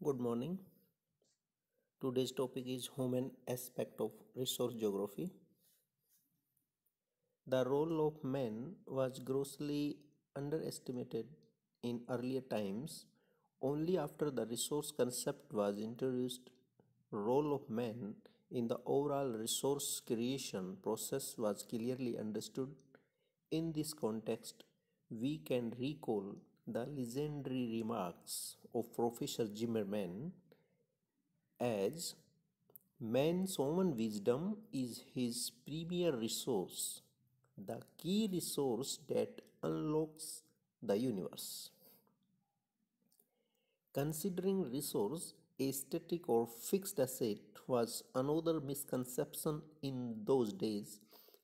Good morning. Today's topic is human aspect of resource geography. The role of man was grossly underestimated in earlier times. Only after the resource concept was introduced, role of man in the overall resource creation process was clearly understood. In this context, we can recall the legendary remarks of Professor Zimmerman as man's own wisdom is his premier resource, the key resource that unlocks the universe. Considering resource a static or fixed asset was another misconception in those days.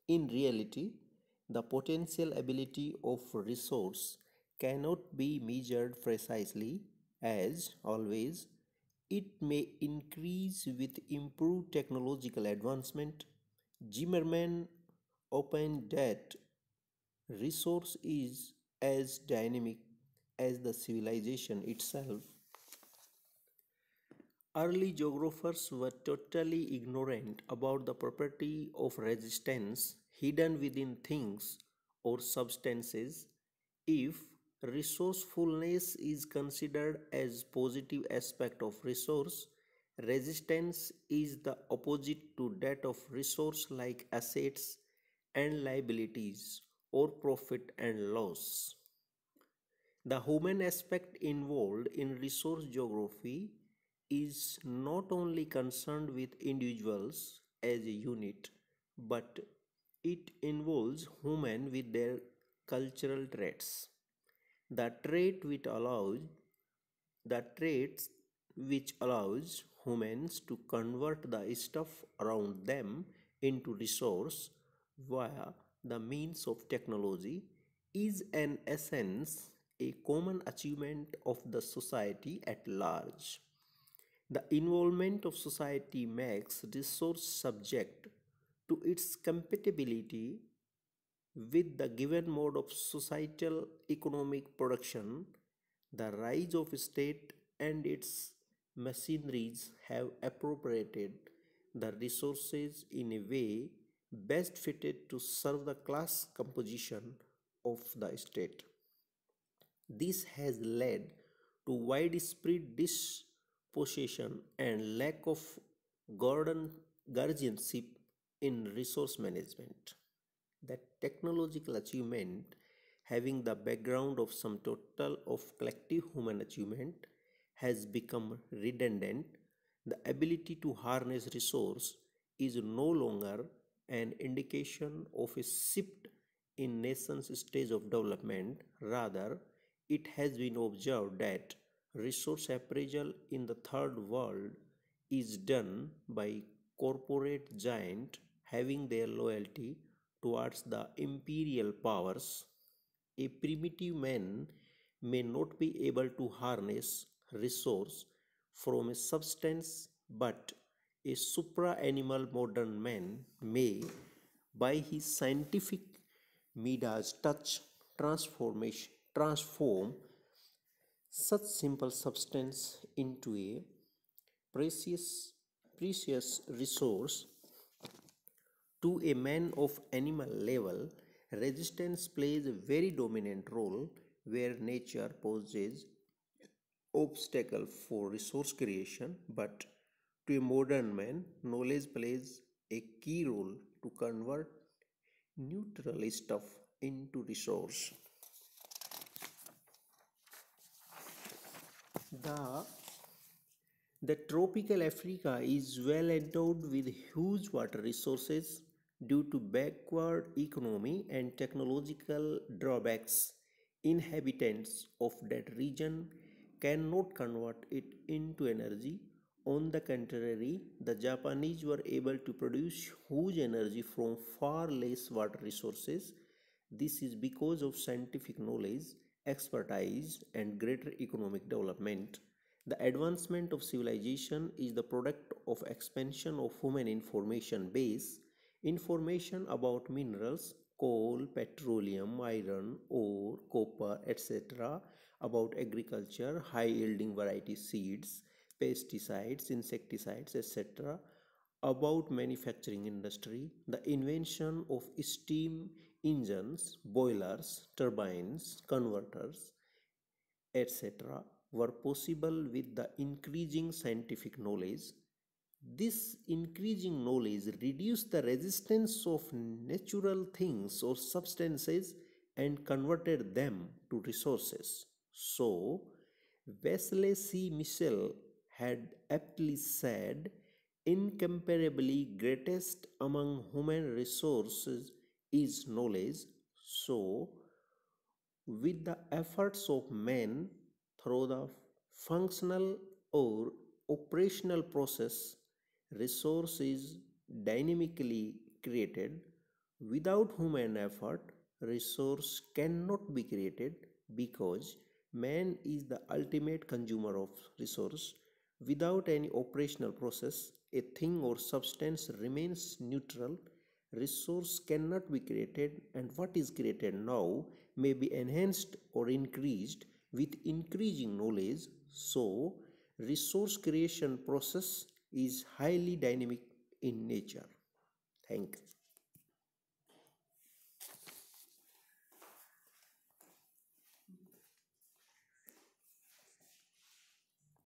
In reality, the potential ability of resource cannot be measured precisely. As always, it may increase with improved technological advancement. Zimmerman opined that resource is as dynamic as the civilization itself. Early geographers were totally ignorant about the property of resistance hidden within things or substances. If resourcefulness is considered as positive aspect of resource, resistance is the opposite to that of resource like assets and liabilities or profit and loss. The human aspect involved in resource geography is not only concerned with individuals as a unit, but it involves human with their cultural traits. The trait which allows the traits which allows humans to convert the stuff around them into resource via the means of technology is in essence a common achievement of the society at large. The involvement of society makes resource subject to its compatibility with the given mode of societal economic production. The rise of state and its machineries have appropriated the resources in a way best fitted to serve the class composition of the state. This has led to widespread dispossession and lack of guardianship in resource management. That technological achievement, having the background of some total of collective human achievement, has become redundant. The ability to harness resource is no longer an indication of a shift in nation's stage of development. Rather, it has been observed that resource appraisal in the third world is done by corporate giants having their loyalty towards the imperial powers. A primitive man may not be able to harness resource from a substance, but a supra-animal modern man may, by his scientific Midas touch, transform such simple substance into a precious precious resource. To a man of animal level, resistance plays a very dominant role where nature poses obstacle for resource creation, but to a modern man, knowledge plays a key role to convert neutral stuff into resource. The The tropical Africa is well endowed with huge water resources due to backward economy and technological drawbacks. Inhabitants of that region cannot convert it into energy. On the contrary, the Japanese were able to produce huge energy from far less water resources. This is because of scientific knowledge, expertise, and greater economic development. The advancement of civilization is the product of expansion of human information base. Information about minerals, coal, petroleum, iron, ore, copper, etc., about agriculture, high yielding variety seeds, pesticides, insecticides, etc. About manufacturing industry, the invention of steam engines, boilers, turbines, converters, etc. were possible with the increasing scientific knowledge. This increasing knowledge reduced the resistance of natural things or substances and converted them to resources. So, Wesley C. Michel had aptly said, incomparably greatest among human resources is knowledge. So, with the efforts of men through the functional or operational process, resource is dynamically created. Without human effort, resource cannot be created because man is the ultimate consumer of resource. Without any operational process, a thing or substance remains neutral. Resource cannot be created, and what is created now may be enhanced or increased with increasing knowledge. So, resource creation process is highly dynamic in nature. Thank you.